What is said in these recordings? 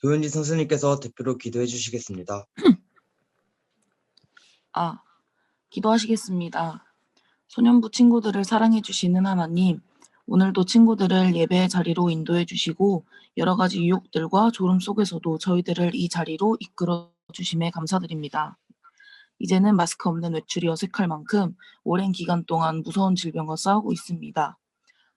도윤지 선생님께서 대표로 기도해 주시겠습니다. 기도하시겠습니다. 소년부 친구들을 사랑해 주시는 하나님, 오늘도 친구들을 예배의 자리로 인도해 주시고 여러 가지 유혹들과 졸음 속에서도 저희들을 이 자리로 이끌어 주심에 감사드립니다. 이제는 마스크 없는 외출이 어색할 만큼 오랜 기간 동안 무서운 질병과 싸우고 있습니다.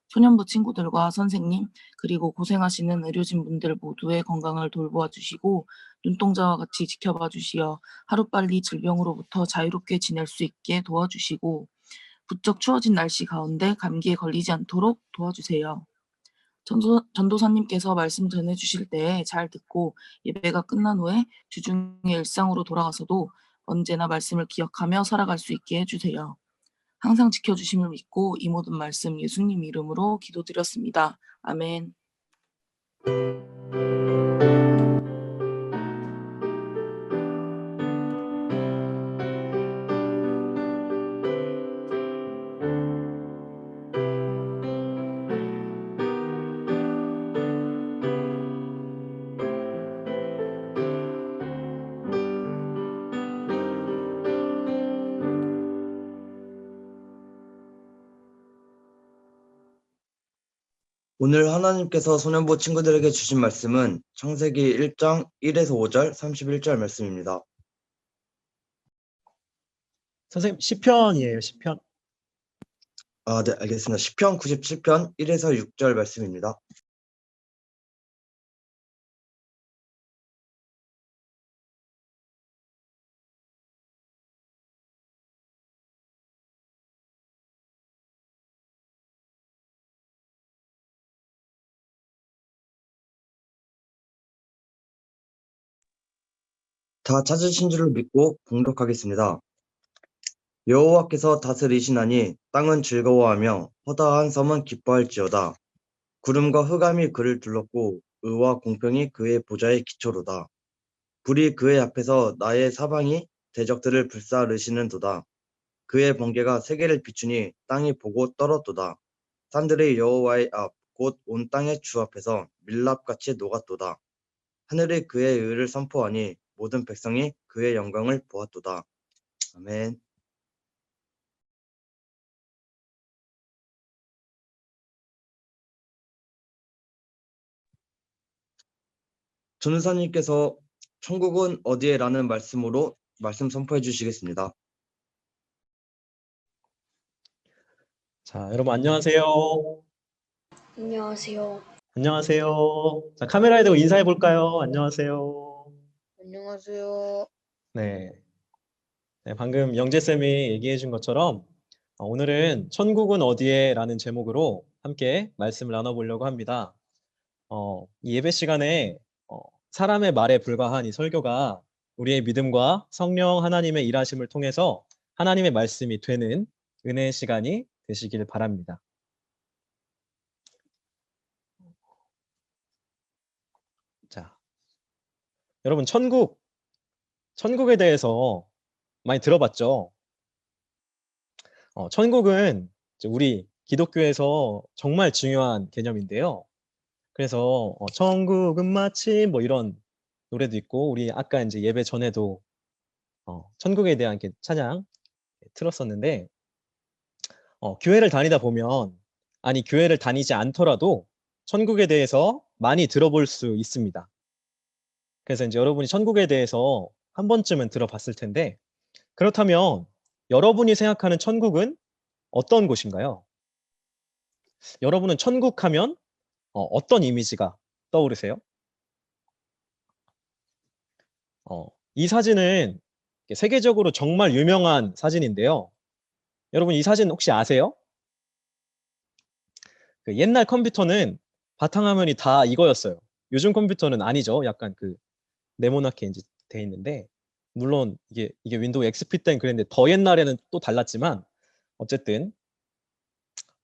소년부 친구들과 선생님, 그리고 고생하시는 의료진분들 모두의 건강을 돌보아 주시고 눈동자와 같이 지켜봐 주시어 하루빨리 질병으로부터 자유롭게 지낼 수 있게 도와주시고 부쩍 추워진 날씨 가운데 감기에 걸리지 않도록 도와주세요. 전도사님께서 말씀 전해주실 때 잘 듣고 예배가 끝난 후에 주중의 일상으로 돌아가서도 언제나 말씀을 기억하며 살아갈 수 있게 해주세요. 항상 지켜주심을 믿고 이 모든 말씀 예수님 이름으로 기도드렸습니다. 아멘. 오늘 하나님께서 소년부 친구들에게 주신 말씀은 창세기 1장 1에서 5절 31절 말씀입니다. 선생님, 시편이에요, 시편. 네, 알겠습니다. 시편 97편 1에서 6절 말씀입니다. 다 찾으신 줄을 믿고 봉독하겠습니다. 여호와께서 다스리시나니 땅은 즐거워하며 허다한 섬은 기뻐할지어다. 구름과 흑암이 그를 둘렀고 의와 공평이 그의 보좌의 기초로다. 불이 그의 앞에서 나의 사방이 대적들을 불사르시는도다. 그의 번개가 세계를 비추니 땅이 보고 떨었도다. 산들의 여호와의 앞 곧 온 땅의 주 앞에서 밀랍같이 녹았도다. 하늘이 그의 의를 선포하니 모든 백성이 그의 영광을 보았도다. 아멘. 전우사님께서 천국은 어디에? 라는 말씀으로 말씀 선포해 주시겠습니다. 자, 여러분 안녕하세요. 안녕하세요. 안녕하세요. 자, 카메라에 대고 인사해 볼까요? 안녕하세요. 안녕하세요. 네. 방금 영재쌤이 얘기해 준 것처럼 오늘은 천국은 어디에? 라는 제목으로 함께 말씀을 나눠보려고 합니다. 이 예배 시간에 사람의 말에 불과한 이 설교가 우리의 믿음과 성령 하나님의 일하심을 통해서 하나님의 말씀이 되는 은혜의 시간이 되시길 바랍니다. 자, 여러분 천국에 대해서 많이 들어봤죠? 천국은 우리 기독교에서 정말 중요한 개념인데요. 그래서 천국은 마치 뭐 이런 노래도 있고 우리 아까 이제 예배 전에도 천국에 대한 이렇게 찬양 틀었었는데 교회를 다니다 보면 아니 교회를 다니지 않더라도 천국에 대해서 많이 들어볼 수 있습니다. 그래서 이제 여러분이 천국에 대해서 한 번쯤은 들어봤을 텐데 그렇다면 여러분이 생각하는 천국은 어떤 곳인가요? 여러분은 천국 하면 어떤 이미지가 떠오르세요? 이 사진은 세계적으로 정말 유명한 사진인데요. 여러분 이 사진 혹시 아세요? 그 옛날 컴퓨터는 바탕화면이 다 이거였어요. 요즘 컴퓨터는 아니죠. 약간 그 네모나게 이제 돼 있는데 물론 이게 윈도우 XP 때는 그랬는데 더 옛날에는 또 달랐지만 어쨌든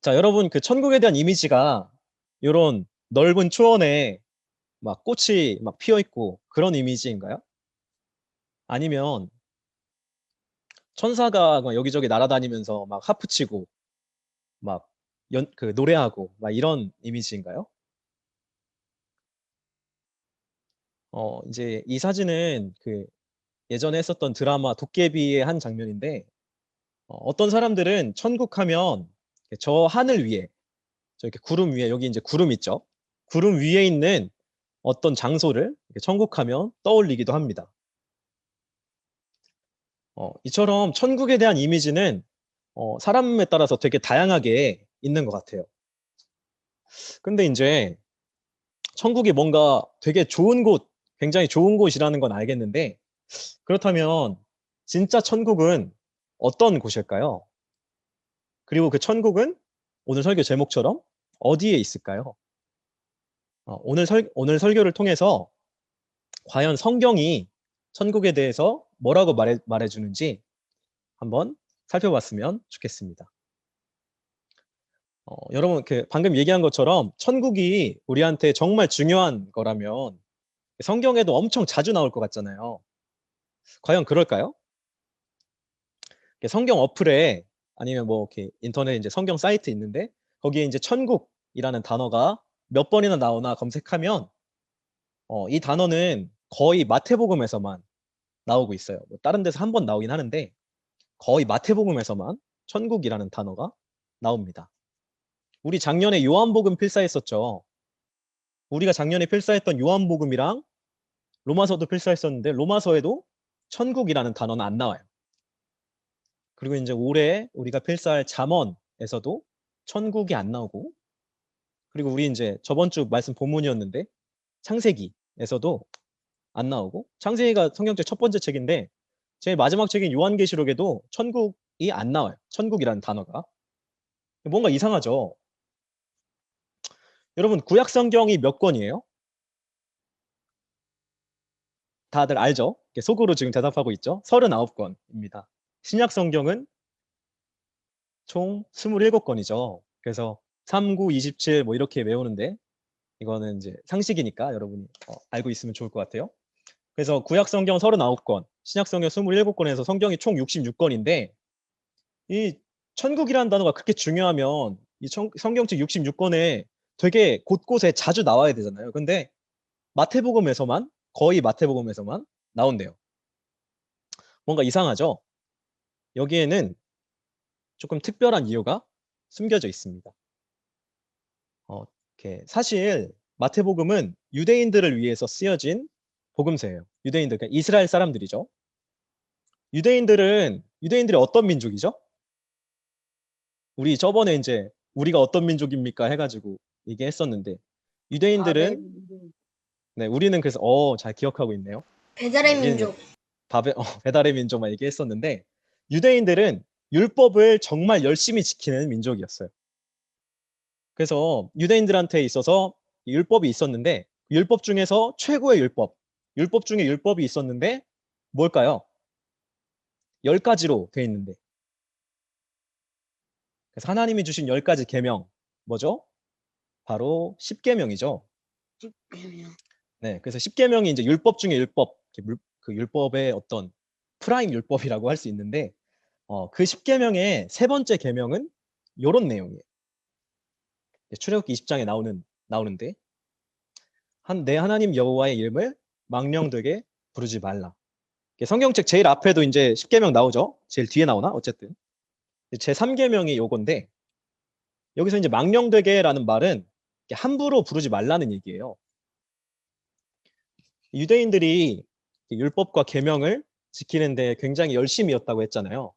자 여러분 그 천국에 대한 이미지가 이런 넓은 초원에 막 꽃이 막 피어 있고 그런 이미지인가요? 아니면 천사가 막 여기저기 날아다니면서 막 하프 치고 막 그 노래하고 막 이런 이미지인가요? 이제 이 사진은 그 예전에 했었던 드라마 도깨비의 한 장면인데 어떤 사람들은 천국 하면 저 하늘 위에 저 이렇게 구름 위에 여기 이제 구름 있죠. 구름 위에 있는 어떤 장소를 이렇게 천국하면 떠올리기도 합니다. 이처럼 천국에 대한 이미지는 사람에 따라서 되게 다양하게 있는 것 같아요. 근데 이제 천국이 뭔가 되게 좋은 곳, 굉장히 좋은 곳이라는 건 알겠는데 그렇다면 진짜 천국은 어떤 곳일까요? 그리고 그 천국은 오늘 설교 제목처럼 어디에 있을까요? 오늘 설교를 통해서 과연 성경이 천국에 대해서 뭐라고 말해주는지 한번 살펴봤으면 좋겠습니다. 여러분, 방금 얘기한 것처럼 천국이 우리한테 정말 중요한 거라면 성경에도 엄청 자주 나올 것 같잖아요. 과연 그럴까요? 성경 어플에 아니면 뭐 이렇게 인터넷 이제 성경 사이트 있는데 거기에 이제 천국이라는 단어가 몇 번이나 나오나 검색하면 이 단어는 거의 마태복음에서만 나오고 있어요. 뭐 다른 데서 한 번 나오긴 하는데 거의 마태복음에서만 천국이라는 단어가 나옵니다. 우리 작년에 요한복음 필사했었죠. 우리가 작년에 필사했던 요한복음이랑 로마서도 필사했었는데 로마서에도 천국이라는 단어는 안 나와요. 그리고 이제 올해 우리가 필사할 잠언에서도 천국이 안 나오고 그리고 우리 이제 저번 주 말씀 본문이었는데 창세기에서도 안 나오고 창세기가 성경책 첫 번째 책인데 제일 마지막 책인 요한계시록에도 천국이 안 나와요. 천국이라는 단어가. 뭔가 이상하죠. 여러분 구약 성경이 몇 권이에요? 다들 알죠? 속으로 지금 대답하고 있죠? 39권입니다. 신약 성경은 총 27권이죠. 그래서 3, 9, 27 뭐 이렇게 외우는데 이거는 이제 상식이니까 여러분이 알고 있으면 좋을 것 같아요. 그래서 구약 성경 39권, 신약 성경 27권에서 성경이 총 66권인데 이 천국이라는 단어가 그렇게 중요하면 이 성경책 66권에 되게 곳곳에 자주 나와야 되잖아요. 근데 마태복음에서만 거의 마태복음에서만 나온대요. 뭔가 이상하죠? 여기에는 조금 특별한 이유가 숨겨져 있습니다. 사실 마태복음은 유대인들을 위해서 쓰여진 복음서예요. 유대인들, 그러니까 이스라엘 사람들이죠. 유대인들이 어떤 민족이죠? 우리 저번에 이제 우리가 어떤 민족입니까 해가지고 얘기했었는데 유대인들은 네, 우리는 그래서 잘 기억하고 있네요. 배달의 우리는 민족. 배달의 민족만 얘기했었는데 유대인들은 율법을 정말 열심히 지키는 민족이었어요. 그래서 유대인들한테 있어서 율법이 있었는데 율법 중에서 최고의 율법 중에 율법이 있었는데 뭘까요? 10가지로 돼 있는데 그래서 하나님이 주신 10가지 계명 뭐죠? 바로 10계명이죠. 네, 그래서 10계명이 이제 율법 중에 율법, 그 율법의 어떤 프라임 율법이라고 할 수 있는데 그 10계명의 세 번째 계명은 이런 내용이에요. 출애굽기 20장에 나오는데 내 하나님 여호와의 이름을 망령되게 부르지 말라. 성경책 제일 앞에도 이제 10계명 나오죠. 제일 뒤에 나오나? 어쨌든 제 3계명이 요건데 여기서 이제 망령되게라는 말은 함부로 부르지 말라는 얘기예요. 유대인들이 율법과 계명을 지키는데 굉장히 열심이었다고 했잖아요.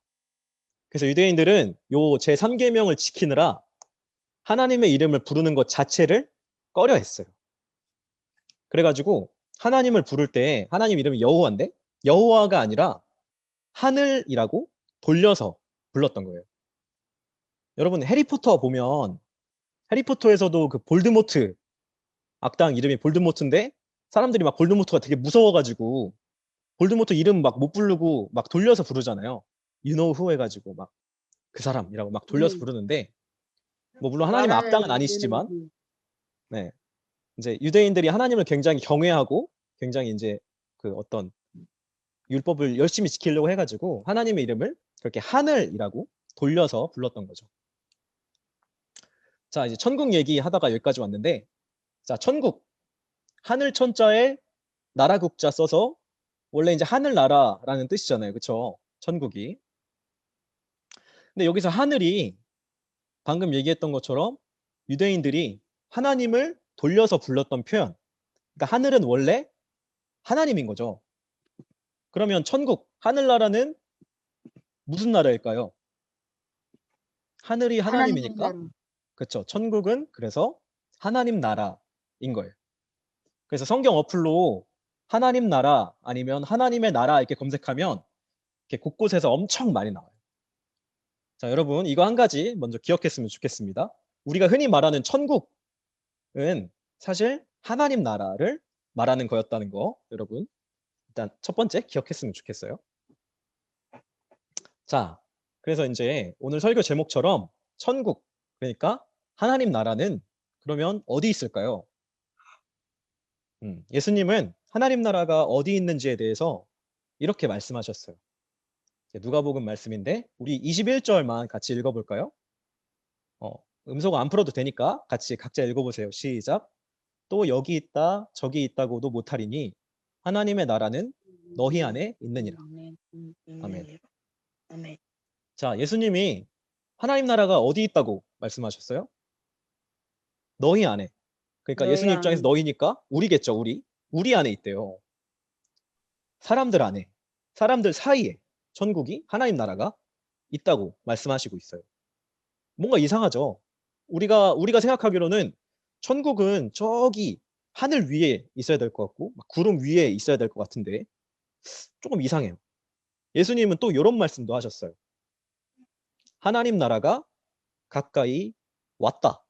그래서 유대인들은 요 제 3계명을 지키느라 하나님의 이름을 부르는 것 자체를 꺼려했어요. 그래가지고 하나님을 부를 때 하나님 이름이 여호와인데 여호와가 아니라 하늘이라고 돌려서 불렀던 거예요. 여러분 해리포터 보면 해리포터에서도 그 볼드모트 악당 이름이 볼드모트인데 사람들이 막 볼드모트가 되게 무서워가지고 볼드모트 이름 막 못 부르고 막 돌려서 부르잖아요. You know who 해가지고 막 그 사람이라고 막 돌려서 부르는데 뭐 물론 하나님은 악당은 아니시지만 네 이제 유대인들이 하나님을 굉장히 경외하고 굉장히 이제 그 어떤 율법을 열심히 지키려고 해가지고 하나님의 이름을 그렇게 하늘이라고 돌려서 불렀던 거죠. 자 이제 천국 얘기하다가 여기까지 왔는데 자 천국 하늘 천자에 나라 국자 써서 원래 이제 하늘나라라는 뜻이잖아요. 그쵸? 천국이. 근데 여기서 하늘이 방금 얘기했던 것처럼 유대인들이 하나님을 돌려서 불렀던 표현. 그러니까 하늘은 원래 하나님인 거죠. 그러면 천국, 하늘나라는 무슨 나라일까요? 하늘이 하나님 하나님이니까. 나라. 그렇죠. 천국은 그래서 하나님 나라인 거예요. 그래서 성경 어플로 하나님 나라 아니면 하나님의 나라 이렇게 검색하면 이렇게 곳곳에서 엄청 많이 나와요. 자, 여러분 이거 한 가지 먼저 기억했으면 좋겠습니다. 우리가 흔히 말하는 천국은 사실 하나님 나라를 말하는 거였다는 거 여러분 일단 첫 번째 기억했으면 좋겠어요. 자, 그래서 이제 오늘 설교 제목처럼 천국, 그러니까 하나님 나라는 그러면 어디 있을까요? 예수님은 하나님 나라가 어디 있는지에 대해서 이렇게 말씀하셨어요. 누가복음 말씀인데 우리 21절만 같이 읽어볼까요? 음성 안 풀어도 되니까 같이 각자 읽어보세요. 시작. 또 여기 있다 저기 있다고도 못하리니 하나님의 나라는 너희 안에 있느니라. 아멘. 아멘. 자, 예수님이 하나님 나라가 어디 있다고 말씀하셨어요? 너희 안에. 그러니까 예수님 너희 입장에서 안에. 너희니까 우리겠죠, 우리. 우리 안에 있대요. 사람들 안에, 사람들 사이에 천국이 하나님 나라가 있다고 말씀하시고 있어요. 뭔가 이상하죠? 우리가 생각하기로는 천국은 저기 하늘 위에 있어야 될 것 같고 막 구름 위에 있어야 될 것 같은데 조금 이상해요. 예수님은 또 이런 말씀도 하셨어요. 하나님 나라가 가까이 왔다.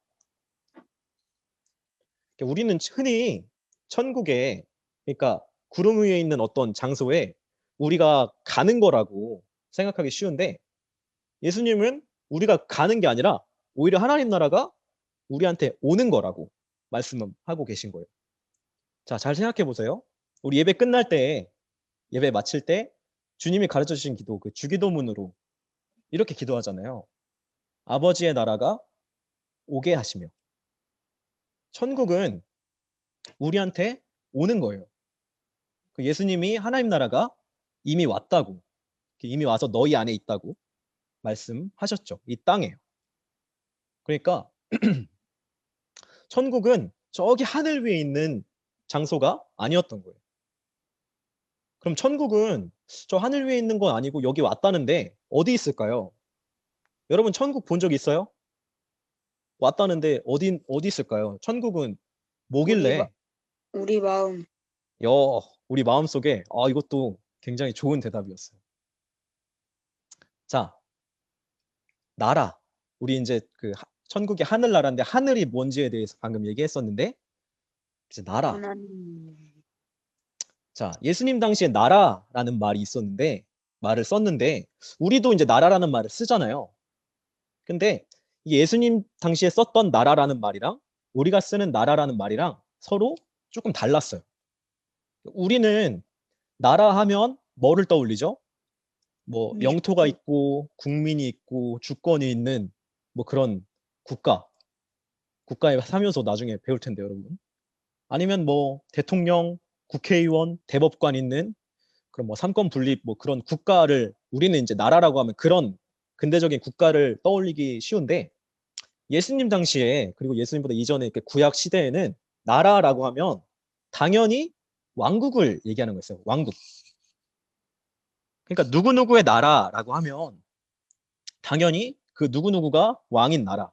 우리는 흔히 천국에 그러니까 구름 위에 있는 어떤 장소에 우리가 가는 거라고 생각하기 쉬운데 예수님은 우리가 가는 게 아니라 오히려 하나님 나라가 우리한테 오는 거라고 말씀하고 계신 거예요. 자, 잘 생각해 보세요. 우리 예배 끝날 때 예배 마칠 때 주님이 가르쳐 주신 기도 그 주기도문으로 이렇게 기도하잖아요. 아버지의 나라가 오게 하시며 천국은 우리한테 오는 거예요. 그 예수님이 하나님 나라가 이미 왔다고 이미 와서 너희 안에 있다고 말씀하셨죠. 이 땅에요. 그러니까 천국은 저기 하늘 위에 있는 장소가 아니었던 거예요. 그럼 천국은 저 하늘 위에 있는 건 아니고 여기 왔다는데 어디 있을까요? 여러분 천국 본 적 있어요? 왔다는데 어디 있을까요? 천국은 뭐길래? 우리 마음. 우리 마음속에 이것도 굉장히 좋은 대답이었어요. 자, 나라. 우리 이제 그 천국이 하늘나라인데 하늘이 뭔지에 대해서 방금 얘기했었는데 이제 나라. 하나님. 자, 예수님 당시에 나라라는 말을 썼는데 우리도 이제 나라라는 말을 쓰잖아요. 근데 예수님 당시에 썼던 나라라는 말이랑 우리가 쓰는 나라라는 말이랑 서로 조금 달랐어요. 우리는 나라 하면 뭐를 떠올리죠? 뭐 영토가 있고 국민이 있고 주권이 있는 뭐 그런 국가의 3요소 나중에 배울 텐데 여러분. 아니면 뭐 대통령, 국회의원, 대법관 있는 그런 뭐 삼권 분립 뭐 그런 국가를 우리는 이제 나라라고 하면 그런 근대적인 국가를 떠올리기 쉬운데 예수님 당시에 그리고 예수님보다 이전에 이렇게 구약 시대에는 나라라고 하면 당연히 왕국을 얘기하는 거였어요. 왕국. 그러니까 누구누구의 나라라고 하면 당연히 그 누구누구가 왕인 나라.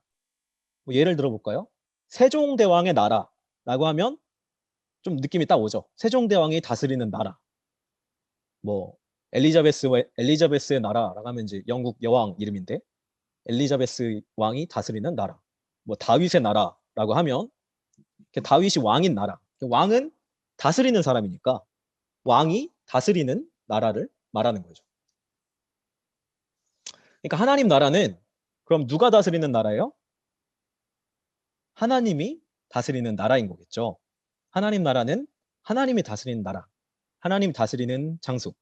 뭐 예를 들어볼까요? 세종대왕의 나라라고 하면 좀 느낌이 딱 오죠. 세종대왕이 다스리는 나라. 뭐 엘리자베스의 나라라고 하면 이제 영국 여왕 이름인데 엘리자베스 왕이 다스리는 나라. 뭐 다윗의 나라라고 하면 다윗이 왕인 나라. 왕은 다스리는 사람이니까 왕이 다스리는 나라를 말하는 거죠. 그러니까 하나님 나라는 그럼 누가 다스리는 나라예요? 하나님이 다스리는 나라인 거겠죠. 하나님 나라는 하나님이 다스리는 나라, 하나님 다스리는 장소,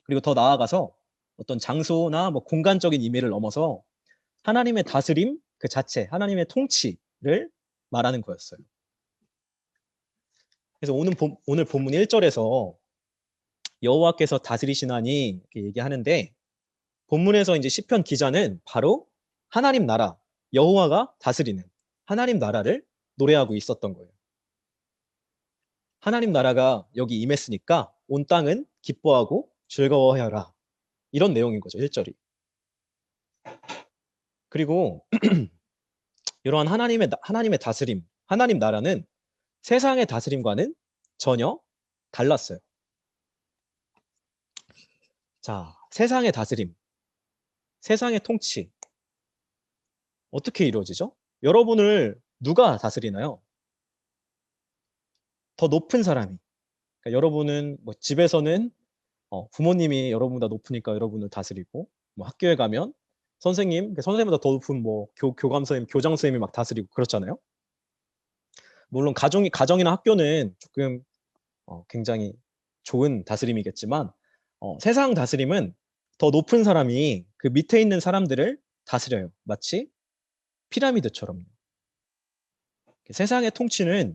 그리고 더 나아가서 어떤 장소나 뭐 공간적인 의미를 넘어서 하나님의 다스림 그 자체, 하나님의 통치를 말하는 거였어요. 그래서 오늘 본문 1절에서 여호와께서 다스리시나니 이렇게 얘기하는데 본문에서 이제 시편 기자는 바로 하나님 나라, 여호와가 다스리는 하나님 나라를 노래하고 있었던 거예요. 하나님 나라가 여기 임했으니까 온 땅은 기뻐하고 즐거워하여라. 이런 내용인 거죠, 1절이. 그리고 이러한 하나님의 다스림, 하나님 나라는 세상의 다스림과는 전혀 달랐어요. 자, 세상의 다스림, 세상의 통치 어떻게 이루어지죠? 여러분을 누가 다스리나요? 더 높은 사람이. 그러니까 여러분은 뭐 집에서는 부모님이 여러분보다 높으니까 여러분을 다스리고, 뭐 학교에 가면 선생님보다 더 높은 뭐 교감 선생님, 교장 선생님이 막 다스리고 그렇잖아요. 물론 가정이나 학교는 조금 굉장히 좋은 다스림이겠지만 세상 다스림은 더 높은 사람이 그 밑에 있는 사람들을 다스려요. 마치 피라미드처럼요. 세상의 통치는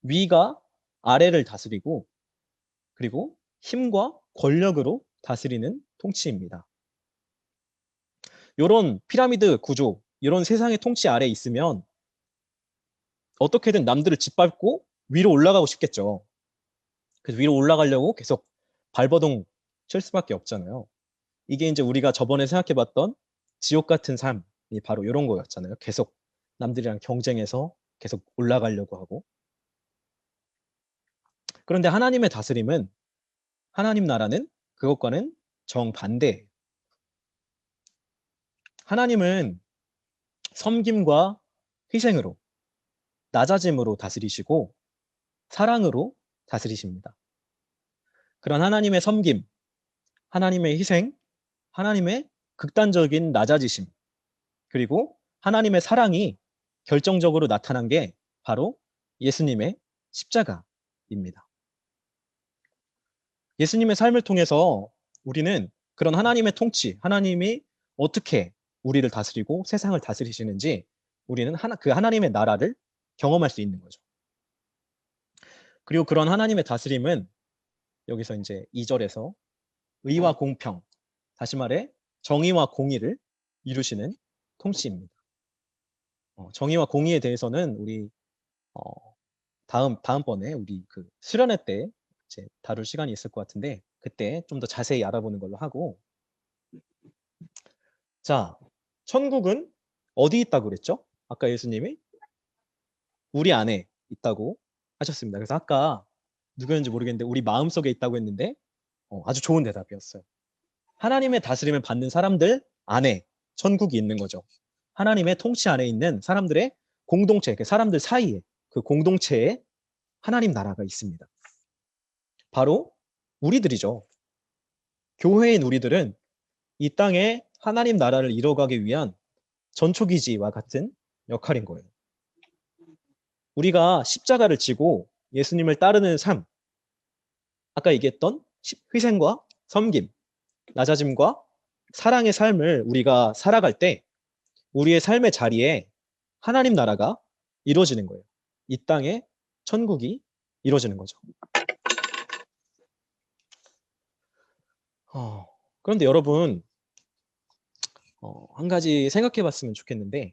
위가 아래를 다스리고 그리고 힘과 권력으로 다스리는 통치입니다. 이런 피라미드 구조, 이런 세상의 통치 아래에 있으면 어떻게든 남들을 짓밟고 위로 올라가고 싶겠죠. 그래서 위로 올라가려고 계속 발버둥 칠 수밖에 없잖아요. 이게 이제 우리가 저번에 생각해봤던 지옥 같은 삶이 바로 이런 거였잖아요. 계속 남들이랑 경쟁해서 계속 올라가려고 하고. 그런데 하나님의 다스림은, 하나님 나라는 그것과는 정반대예요. 하나님은 섬김과 희생으로, 낮아짐으로 다스리시고 사랑으로 다스리십니다. 그런 하나님의 섬김, 하나님의 희생, 하나님의 극단적인 낮아지심, 그리고 하나님의 사랑이 결정적으로 나타난 게 바로 예수님의 십자가입니다. 예수님의 삶을 통해서 우리는 그런 하나님의 통치, 하나님이 어떻게 우리를 다스리고 세상을 다스리시는지 우리는 그 하나님의 나라를 경험할 수 있는 거죠. 그리고 그런 하나님의 다스림은 여기서 이제 2절에서 의와 공평, 다시 말해 정의와 공의를 이루시는 통치입니다. 정의와 공의에 대해서는 우리 다음번에 우리 그 수련회 때 이제 다룰 시간이 있을 것 같은데 그때 좀 더 자세히 알아보는 걸로 하고, 자, 천국은 어디 있다고 그랬죠? 아까 예수님이 우리 안에 있다고 하셨습니다. 그래서 아까 누구였는지 모르겠는데 우리 마음속에 있다고 했는데 아주 좋은 대답이었어요. 하나님의 다스림을 받는 사람들 안에 천국이 있는 거죠. 하나님의 통치 안에 있는 사람들의 공동체, 그 사람들 사이에 그 공동체에 하나님 나라가 있습니다. 바로 우리들이죠. 교회인 우리들은 이 땅에 하나님 나라를 이뤄가기 위한 전초기지와 같은 역할인 거예요. 우리가 십자가를 지고 예수님을 따르는 삶, 아까 얘기했던 희생과 섬김, 낮아짐과 사랑의 삶을 우리가 살아갈 때 우리의 삶의 자리에 하나님 나라가 이루어지는 거예요. 이 땅에 천국이 이루어지는 거죠. 그런데 여러분, 한 가지 생각해 봤으면 좋겠는데,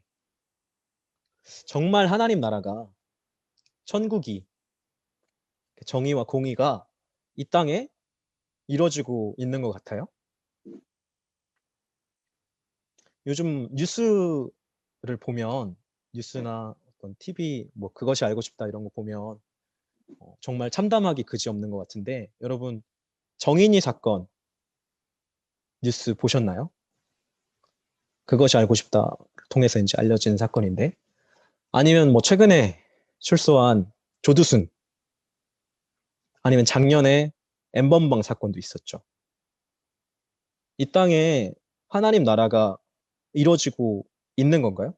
정말 하나님 나라가, 천국이, 정의와 공의가 이 땅에 이루어지고 있는 것 같아요? 요즘 뉴스를 보면, 뉴스나 어떤 TV, 뭐 그것이 알고 싶다 이런 거 보면 정말 참담하기 그지없는 것 같은데, 여러분, 정인이 사건 뉴스 보셨나요? 그것이 알고 싶다 통해서 이제 알려진 사건인데, 아니면 뭐 최근에 출소한 조두순, 아니면 작년에 엠번방 사건도 있었죠. 이 땅에 하나님 나라가 이루어지고 있는 건가요?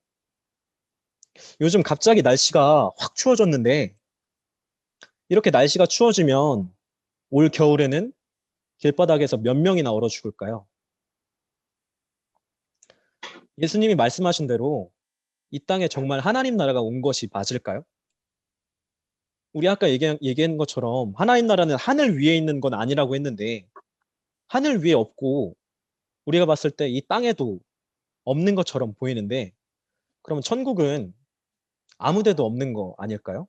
요즘 갑자기 날씨가 확 추워졌는데 이렇게 날씨가 추워지면 올 겨울에는 길바닥에서 몇 명이나 얼어 죽을까요? 예수님이 말씀하신 대로 이 땅에 정말 하나님 나라가 온 것이 맞을까요? 우리 아까 얘기한 것처럼 하나님 나라는 하늘 위에 있는 건 아니라고 했는데 하늘 위에 없고 우리가 봤을 때 이 땅에도 없는 것처럼 보이는데 그러면 천국은 아무 데도 없는 거 아닐까요?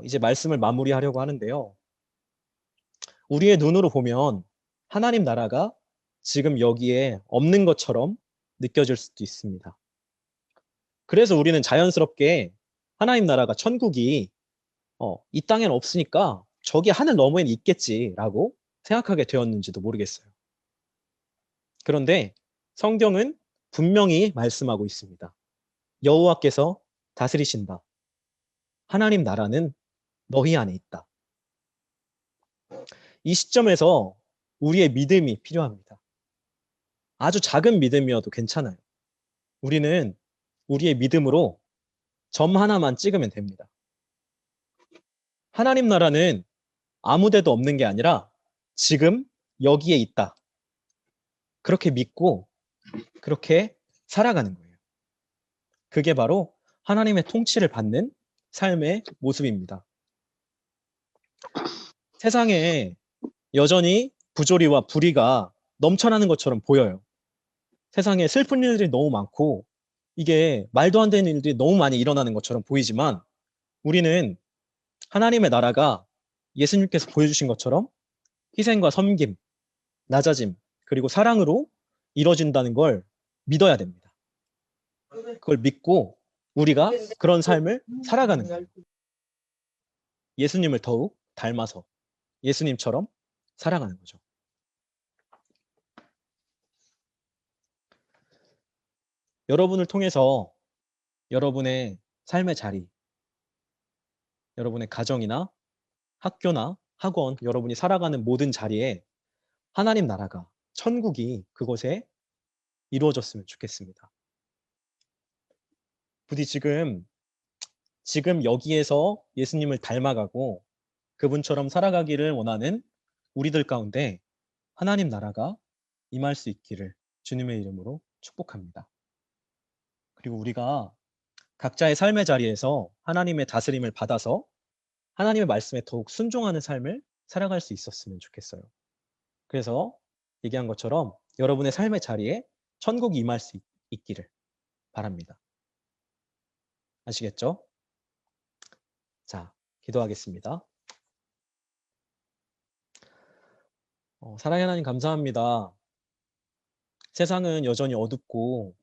이제 말씀을 마무리하려고 하는데요. 우리의 눈으로 보면 하나님 나라가 지금 여기에 없는 것처럼 느껴질 수도 있습니다. 그래서 우리는 자연스럽게 하나님 나라가 천국이 이 땅엔 없으니까 저기 하늘 너머엔 있겠지라고 생각하게 되었는지도 모르겠어요. 그런데 성경은 분명히 말씀하고 있습니다. 여호와께서 다스리신다. 하나님 나라는 너희 안에 있다. 이 시점에서 우리의 믿음이 필요합니다. 아주 작은 믿음이어도 괜찮아요. 우리는 우리의 믿음으로 점 하나만 찍으면 됩니다. 하나님 나라는 아무 데도 없는 게 아니라 지금 여기에 있다. 그렇게 믿고 그렇게 살아가는 거예요. 그게 바로 하나님의 통치를 받는 삶의 모습입니다. 세상에 여전히 부조리와 불의가 넘쳐나는 것처럼 보여요. 세상에 슬픈 일들이 너무 많고 이게 말도 안 되는 일들이 너무 많이 일어나는 것처럼 보이지만 우리는 하나님의 나라가 예수님께서 보여주신 것처럼 희생과 섬김, 낮아짐, 그리고 사랑으로 이루어진다는 걸 믿어야 됩니다. 그걸 믿고 우리가 그런 삶을 살아가는 거예요. 예수님을 더욱 닮아서 예수님처럼 살아가는 거죠. 여러분을 통해서 여러분의 삶의 자리, 여러분의 가정이나 학교나 학원, 여러분이 살아가는 모든 자리에 하나님 나라가, 천국이 그곳에 이루어졌으면 좋겠습니다. 부디 지금 여기에서 예수님을 닮아가고 그분처럼 살아가기를 원하는 우리들 가운데 하나님 나라가 임할 수 있기를 주님의 이름으로 축복합니다. 그리고 우리가 각자의 삶의 자리에서 하나님의 다스림을 받아서 하나님의 말씀에 더욱 순종하는 삶을 살아갈 수 있었으면 좋겠어요. 그래서 얘기한 것처럼 여러분의 삶의 자리에 천국이 임할 수 있기를 바랍니다. 아시겠죠? 자, 기도하겠습니다. 사랑의 하나님 감사합니다. 세상은 여전히 어둡고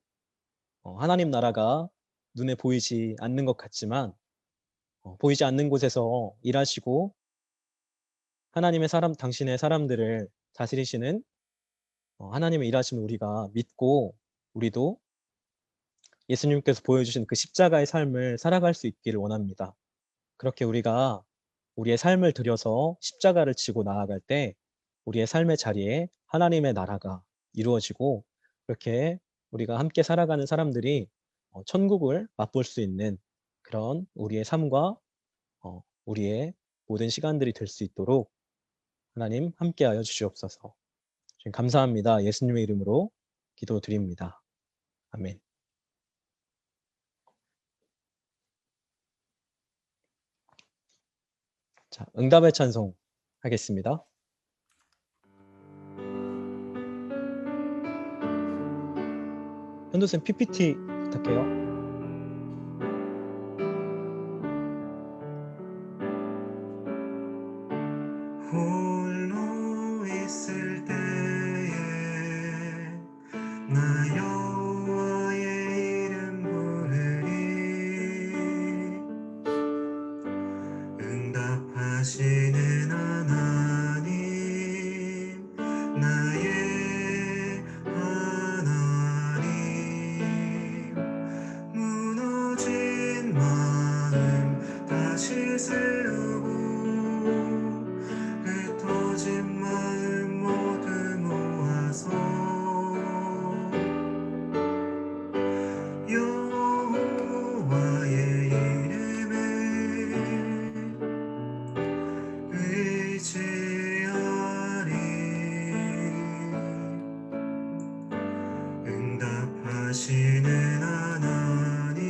하나님 나라가 눈에 보이지 않는 것 같지만 보이지 않는 곳에서 일하시고 하나님의 당신의 사람들을 다스리시는 하나님의 일하심을 우리가 믿고 우리도 예수님께서 보여주신 그 십자가의 삶을 살아갈 수 있기를 원합니다. 그렇게 우리가 우리의 삶을 들여서 십자가를 지고 나아갈 때 우리의 삶의 자리에 하나님의 나라가 이루어지고 그렇게 우리가 함께 살아가는 사람들이 천국을 맛볼 수 있는 그런 우리의 삶과 우리의 모든 시간들이 될 수 있도록 하나님 함께하여 주시옵소서. 감사합니다. 예수님의 이름으로 기도드립니다. 아멘. 자, 응답의 찬송 하겠습니다. 현도쌤 PPT 부탁해요. 홀로 있을 때에 나 여호와의 이름 부르리 응답하시는 하나님 나의 하나님 무너진 마음 다시 세우고 흩어진 마음 모두 모아서 여호와의 이름에 의지하리 응답하시는 하나님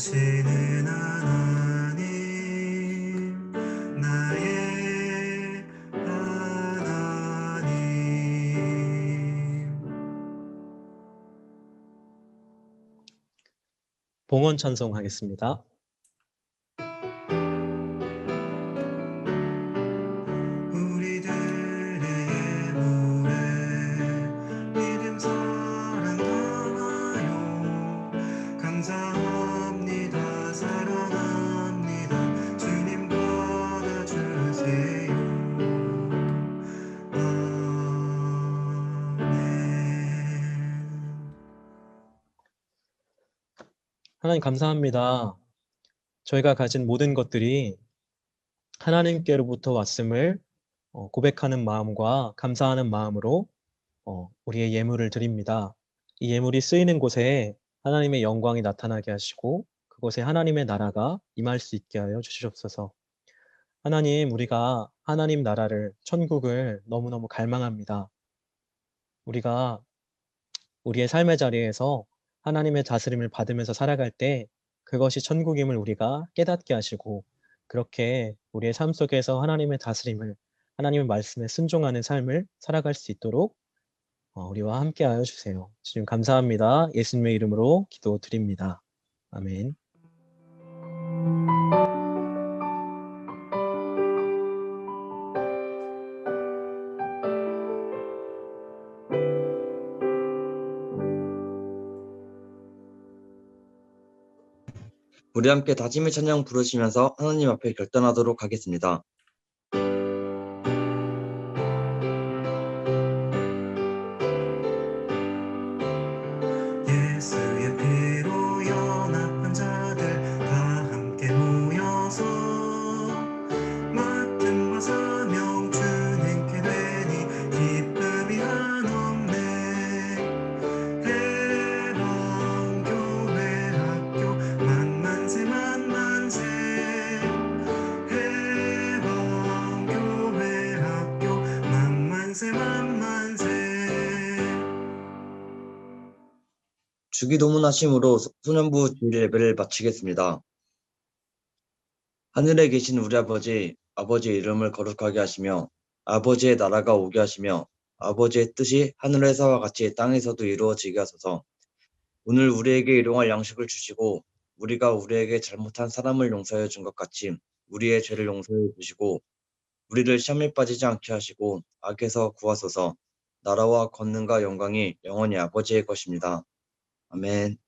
하시는 하나님 나의 하나님. 봉헌 찬송하겠습니다. 우리들의 예물에 믿음 사랑 더하여 감사합니다 사랑합니다 주님 받아주세요. 아멘. 하나님 감사합니다. 저희가 가진 모든 것들이 하나님께로부터 왔음을 고백하는 마음과 감사하는 마음으로 우리의 예물을 드립니다. 이 예물이 쓰이는 곳에 하나님의 영광이 나타나게 하시고 그곳에 하나님의 나라가 임할 수 있게 하여 주시옵소서. 하나님, 우리가 하나님 나라를, 천국을 너무너무 갈망합니다. 우리가 우리의 삶의 자리에서 하나님의 다스림을 받으면서 살아갈 때 그것이 천국임을 우리가 깨닫게 하시고 그렇게 우리의 삶 속에서 하나님의 다스림을, 하나님의 말씀에 순종하는 삶을 살아갈 수 있도록 우리와 함께 하여 주세요. 주님 감사합니다. 예수님의 이름으로 기도드립니다. 아멘. 우리 함께 다짐의 찬양 부르시면서 하나님 앞에 결단하도록 하겠습니다. 예수의 피로 연합한 자들 다 함께 모여서 맡은 바 사명 주님께 되니 기쁨이 한없네. 해방교회 학교 만만세 만만세 해방교회 학교 만만세 만만세. 주기도문하심으로 소년부 주일 예배를 마치겠습니다. 하늘에 계신 우리 아버지, 아버지의 이름을 거룩하게 하시며 아버지의 나라가 오게 하시며 아버지의 뜻이 하늘에서와 같이 땅에서도 이루어지게 하소서. 오늘 우리에게 일용할 양식을 주시고 우리가 우리에게 잘못한 사람을 용서해 준 것 같이 우리의 죄를 용서해 주시고 우리를 시험에 빠지지 않게 하시고 악에서 구하소서. 나라와 권능과 영광이 영원히 아버지의 것입니다. 아멘.